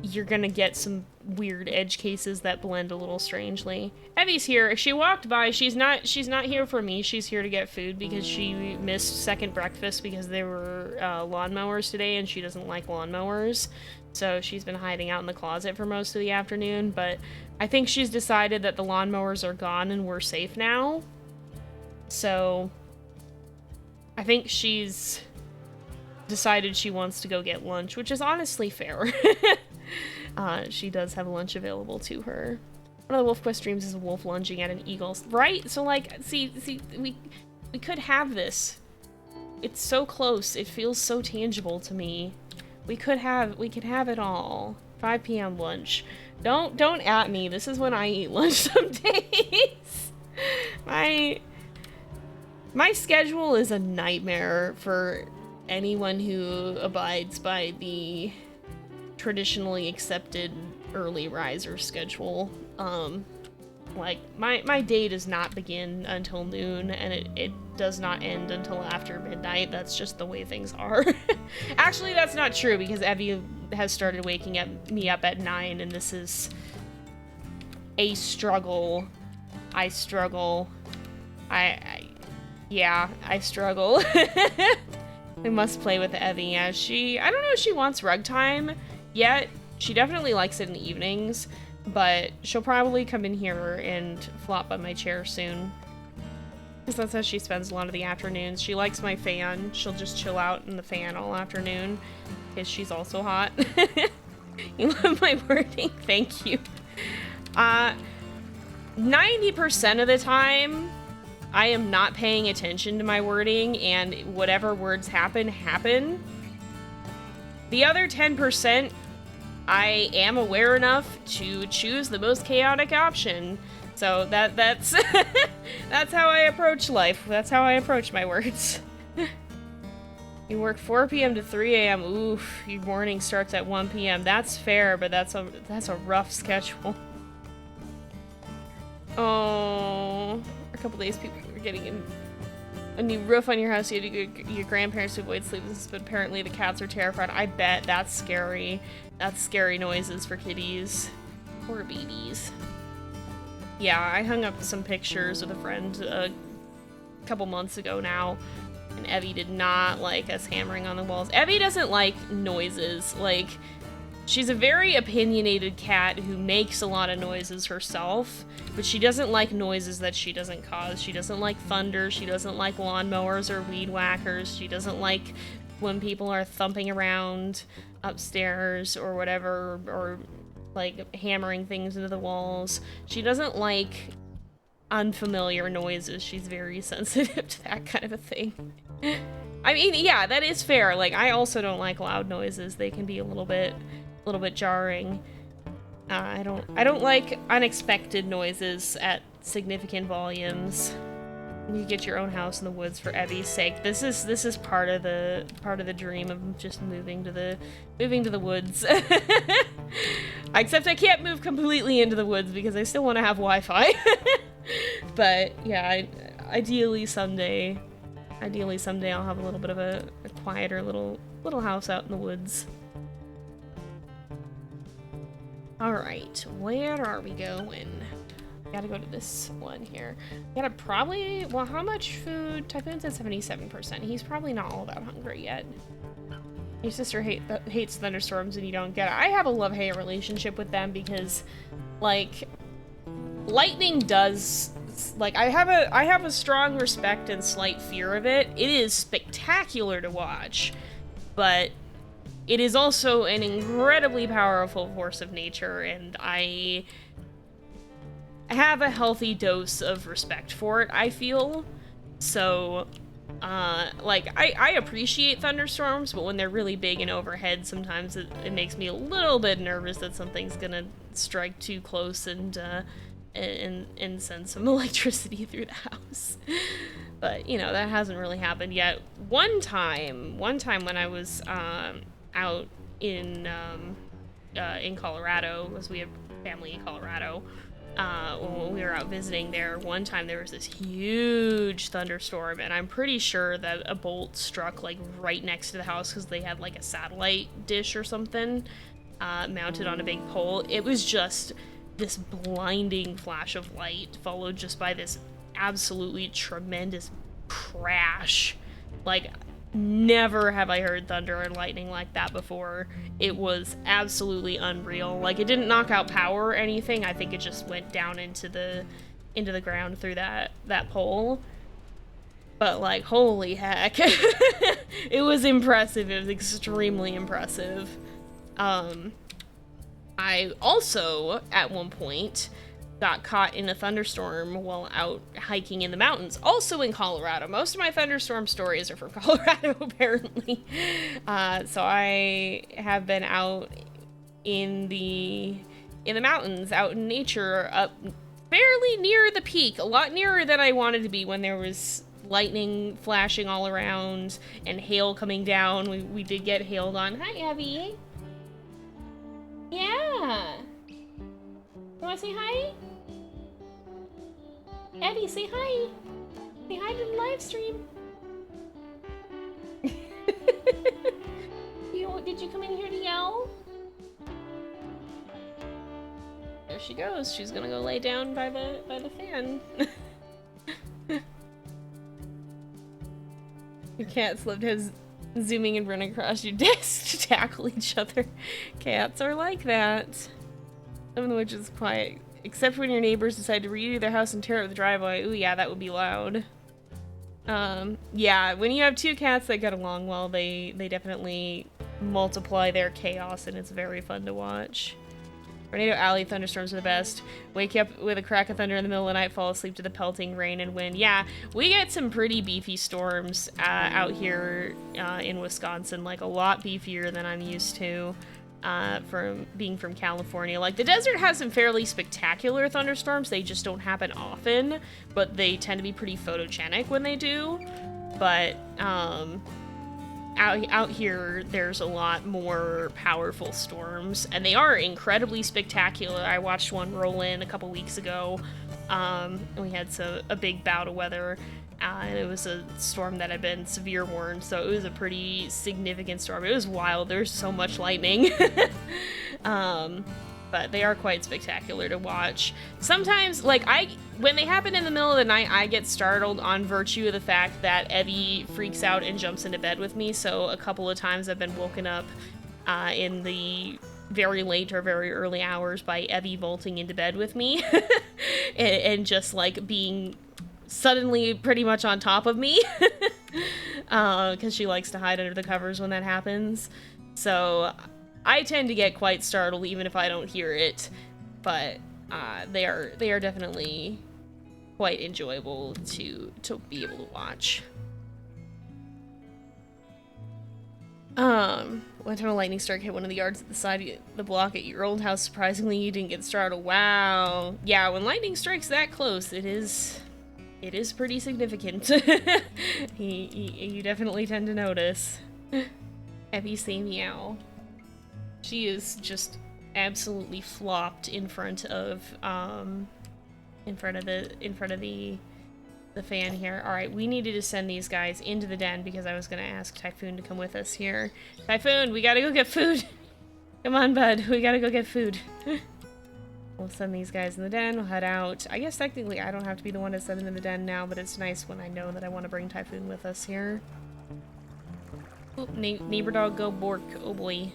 you're gonna get some weird edge cases that blend a little strangely. Evie's here. She walked by. She's not here for me. She's here to get food because she missed second breakfast because there were lawnmowers today, and she doesn't like lawnmowers. So she's been hiding out in the closet for most of the afternoon, but I think she's decided that the lawnmowers are gone and we're safe now. So I think she's decided she wants to go get lunch, which is honestly fair. She does have lunch available to her. One of the WolfQuest dreams is a wolf lunging at an eagle, right? So like, see, we could have this. It's so close. It feels so tangible to me. We could have it all. 5 p.m. lunch. Don't at me. This is when I eat lunch some days. My schedule is a nightmare for anyone who abides by the traditionally accepted early riser schedule. Like, my day does not begin until noon, and it does not end until after midnight. That's just the way things are. Actually, that's not true, because Evie has started waking me up at 9, and this is a struggle. I struggle. Yeah, I struggle. We must play with Evie as I don't know if she wants rug time yet. She definitely likes it in the evenings, but she'll probably come in here and flop on my chair soon. Because that's how she spends a lot of the afternoons. She likes my fan. She'll just chill out in the fan all afternoon, because she's also hot. You love my wording? Thank you. 90% of the time, I am not paying attention to my wording, and whatever words happen. The other 10%, I am aware enough to choose the most chaotic option. So that's that's how I approach life. That's how I approach my words. You work 4 p.m. to 3 a.m. Oof, your morning starts at 1 p.m. That's fair, but that's a rough schedule. Oh, a couple days people were getting a new roof on your house. You had to get your grandparents to avoid sleeplessness, but apparently the cats are terrified. I bet. That's scary. That's scary noises for kitties. Poor babies. Yeah, I hung up some pictures with a friend a couple months ago now, and Evie did not like us hammering on the walls. Evie doesn't like noises. Like, she's a very opinionated cat who makes a lot of noises herself, but she doesn't like noises that she doesn't cause. She doesn't like thunder. She doesn't like lawnmowers or weed whackers. She doesn't like when people are thumping around upstairs or whatever, or like hammering things into the walls. She doesn't like unfamiliar noises. She's very sensitive to that kind of a thing. I mean, yeah, that is fair. Like, I also don't like loud noises. They can be a little bit jarring. I don't like unexpected noises at significant volumes. You get your own house in the woods for Evie's sake. This is part of the dream of just moving to the woods. Except I can't move completely into the woods because I still want to have Wi-Fi. But yeah, ideally someday I'll have a little bit of a quieter little house out in the woods. Alright, where are we going? Gotta go to this one here. Gotta probably, well, how much food? Typhoon's at 77%. He's probably not all that hungry yet. Your sister hates thunderstorms and you don't get it. I have a love-hate relationship with them because, like, lightning does, like, I have a strong respect and slight fear of it. It is spectacular to watch, but it is also an incredibly powerful force of nature, and I have a healthy dose of respect for it, I feel. So, Like, I appreciate thunderstorms, but when they're really big and overhead, sometimes it makes me a little bit nervous that something's gonna strike too close and send some electricity through the house. But, you know, that hasn't really happened yet. One time when I was out in Colorado, because we have family in Colorado, when we were out visiting there, one time there was this huge thunderstorm, and I'm pretty sure that a bolt struck like right next to the house because they had like a satellite dish or something mounted on a big pole. It was just this blinding flash of light, followed just by this absolutely tremendous crash. Like, never have I heard thunder and lightning like that before. It was absolutely unreal. Like, it didn't knock out power or anything. I think it just went down into the ground through that pole. But, like, holy heck. It was impressive. It was extremely impressive. I also, at one point, got caught in a thunderstorm while out hiking in the mountains, also in Colorado. Most of my thunderstorm stories are from Colorado, apparently. So I have been out in the mountains, out in nature, up fairly near the peak, a lot nearer than I wanted to be when there was lightning flashing all around and hail coming down. We did get hailed on. Hi, Abby. Yeah. You want to say hi? Abby, say hi. Say hi to the live stream. Did you come in here to yell? There she goes. She's gonna go lay down by the fan. Your cats love to zooming and running across your desk to tackle each other. Cats are like that. Some of them which is quiet. Except when your neighbors decide to redo their house and tear up the driveway. Ooh, yeah, that would be loud. Yeah, when you have two cats that get along well, they definitely multiply their chaos, and it's very fun to watch. Tornado Alley thunderstorms are the best. Wake you up with a crack of thunder in the middle of the night, fall asleep to the pelting rain and wind. Yeah, we get some pretty beefy storms out here in Wisconsin, like a lot beefier than I'm used to. From being from California. Like, the desert has some fairly spectacular thunderstorms. They just don't happen often, but they tend to be pretty photogenic when they do. But out here, there's a lot more powerful storms, and they are incredibly spectacular. I watched one roll in a couple weeks ago, and we had a big bout of weather. And it was a storm that had been severe warned, so it was a pretty significant storm. It was wild. There's so much lightning. But they are quite spectacular to watch. Sometimes, like, when they happen in the middle of the night, I get startled on virtue of the fact that Evie freaks out and jumps into bed with me, so a couple of times I've been woken up in the very late or very early hours by Evie vaulting into bed with me and just, like, being suddenly pretty much on top of me because she likes to hide under the covers when that happens. So I tend to get quite startled even if I don't hear it, but they are definitely quite enjoyable to be able to watch. One time a lightning strike hit one of the yards at the side of the block at your old house. Surprisingly, you didn't get startled. Wow. Yeah, when lightning strikes that close, it is pretty significant. You definitely tend to notice. Evie, say meow. She is just absolutely flopped in front of the fan here. All right, we needed to send these guys into the den because I was gonna ask Typhoon to come with us here. Typhoon, we gotta go get food. Come on, bud. We gotta go get food. We'll send these guys in the den, we'll head out. I guess technically I don't have to be the one to send them in the den now, but it's nice when I know that I want to bring Typhoon with us here. Oh, neighbor dog go bork, oh boy.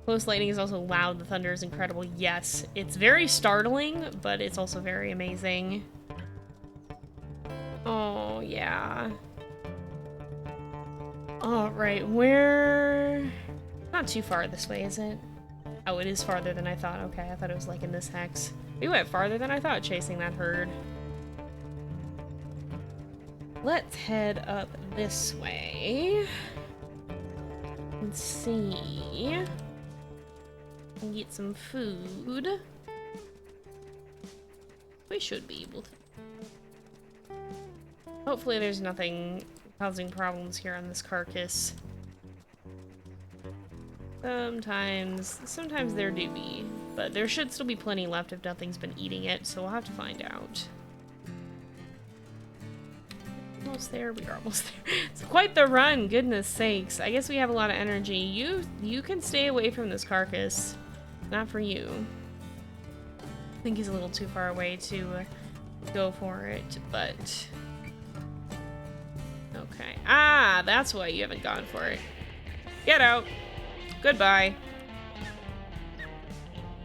Close lightning is also loud, the thunder is incredible. Yes, it's very startling, but it's also very amazing. Oh, yeah. Alright, we're not too far this way, is it? Oh, it is farther than I thought. Okay, I thought it was like in this hex. We went farther than I thought chasing that herd. Let's head up this way. Let's see. And get some food. We should be able to. Hopefully there's nothing causing problems here on this carcass. Sometimes there do be, but there should still be plenty left if nothing's been eating it, so we'll have to find out. Almost there, we are almost there. It's quite the run, goodness sakes. I guess we have a lot of energy. You can stay away from this carcass. Not for you. I think he's a little too far away to go for it, but... Okay. Ah, that's why you haven't gone for it. Get out! Goodbye.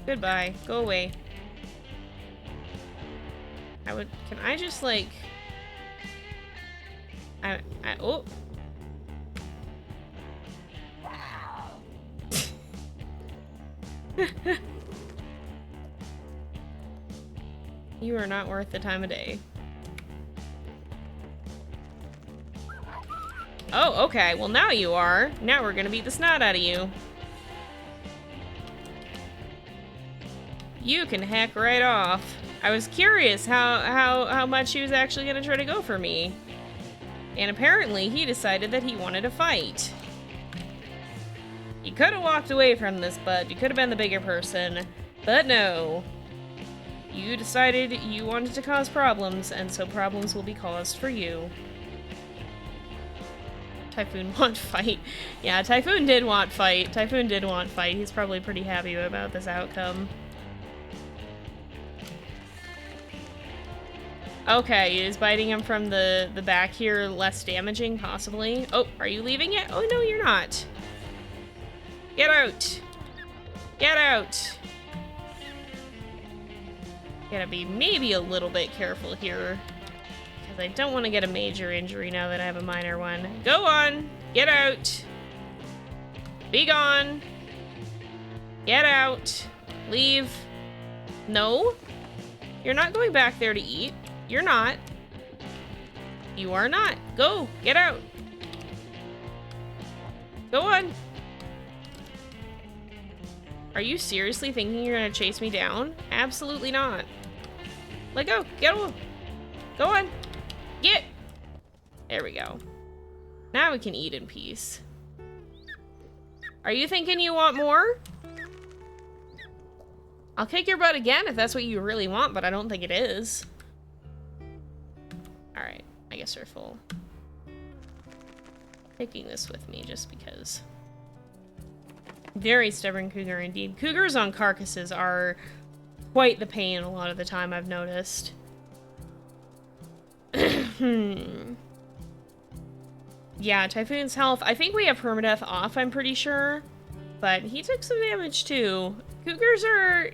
Goodbye. Go away. Can I just, like... oh! You are not worth the time of day. Oh, okay. Well, now you are. Now we're gonna beat the snot out of you. You can heck right off. I was curious how much he was actually gonna try to go for me. And apparently he decided that he wanted to fight. You could have walked away from this, bud. You could have been the bigger person. But no. You decided you wanted to cause problems, and so problems will be caused for you. Typhoon want fight. Yeah, Typhoon did want fight. Typhoon did want fight. He's probably pretty happy about this outcome. Okay, is biting him from the back here less damaging, possibly? Oh, are you leaving it? Oh, no, you're not. Get out! Get out! Gotta be maybe a little bit careful here. Because I don't want to get a major injury now that I have a minor one. Go on! Get out! Be gone! Get out! Leave! No? You're not going back there to eat. You're not. You are not. Go! Get out! Go on! Are you seriously thinking you're gonna chase me down? Absolutely not. Let go! Get on! Go on! Get! There we go. Now we can eat in peace. Are you thinking you want more? I'll kick your butt again if that's what you really want, but I don't think it is. Alright, I guess we're full. Taking this with me just because. Very stubborn cougar indeed. Cougars on carcasses are quite the pain a lot of the time, I've noticed. Yeah, Typhoon's health. I think we have permadeath off, I'm pretty sure. But he took some damage too. Cougars are...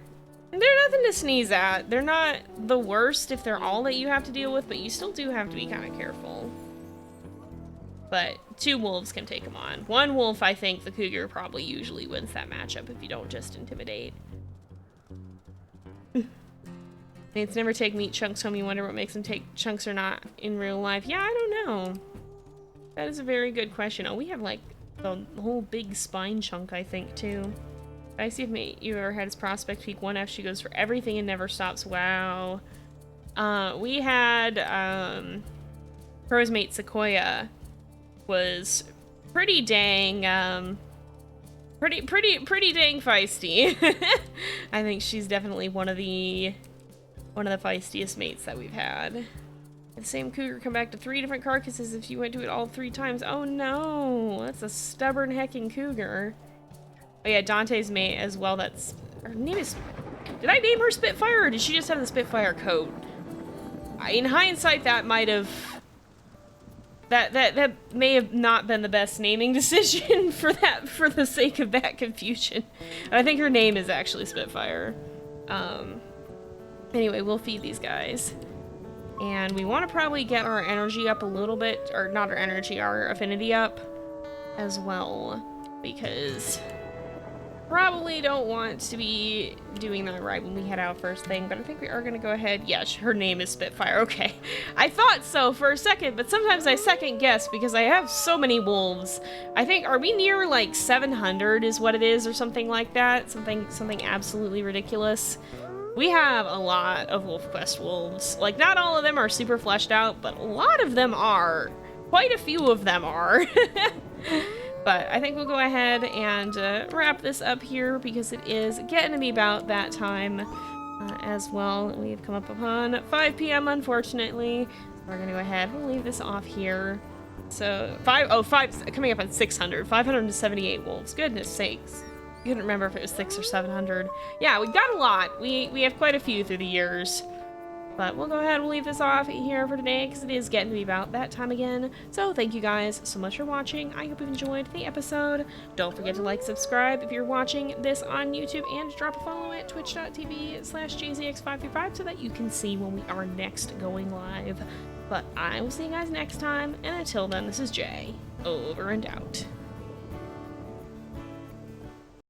they're nothing to sneeze at. They're not the worst if they're all that you have to deal with, but you still do have to be kind of careful. But 2 wolves can take them on. 1 wolf, I think the cougar probably usually wins that matchup if you don't just intimidate. Mates never take meat chunks home. You wonder what makes them take chunks or not in real life. Yeah, I don't know. That is a very good question. Oh, we have like the whole big spine chunk, I think, too. I see if mate you ever had his prospect peak 1F. She goes for everything and never stops. Wow. We had Pro's mate Sequoia was pretty dang pretty dang feisty. I think she's definitely one of the feistiest mates that we've had. The same cougar come back to 3 different carcasses if you went to it all 3 times. Oh no, that's a stubborn hecking cougar. Oh yeah, Dante's mate as well. That's her name is. Did I name her Spitfire or did she just have the Spitfire coat? In hindsight, that might have. That may have not been the best naming decision for the sake of that confusion. I think her name is actually Spitfire. Anyway, we'll feed these guys. And we want to probably get our energy up a little bit, or not our energy, our affinity up as well, because probably don't want to be doing that right when we head out first thing, but I think we are going to go ahead. Yeah, her name is Spitfire. Okay. I thought so for a second, but sometimes I second guess because I have so many wolves. I think, are we near like 700 is what it is or something like that? Something absolutely ridiculous. We have a lot of WolfQuest wolves. Like, not all of them are super fleshed out, but a lot of them are. Quite a few of them are. But I think we'll go ahead and wrap this up here because it is getting to be about that time as well. We've come up upon 5 p.m. unfortunately. So we're gonna go ahead. We'll leave this off here. So coming up on 600, 578 wolves. Goodness sakes. I couldn't remember if it was 600 or 700. Yeah, we've got a lot. We have quite a few through the years. But we'll go ahead and leave this off here for today because it is getting to be about that time again. So thank you guys so much for watching. I hope you've enjoyed the episode. Don't forget to like, subscribe if you're watching this on YouTube, and drop a follow at twitch.tv/jzx535 so that you can see when we are next going live. But I will see you guys next time, and until then, this is Jay, over and out.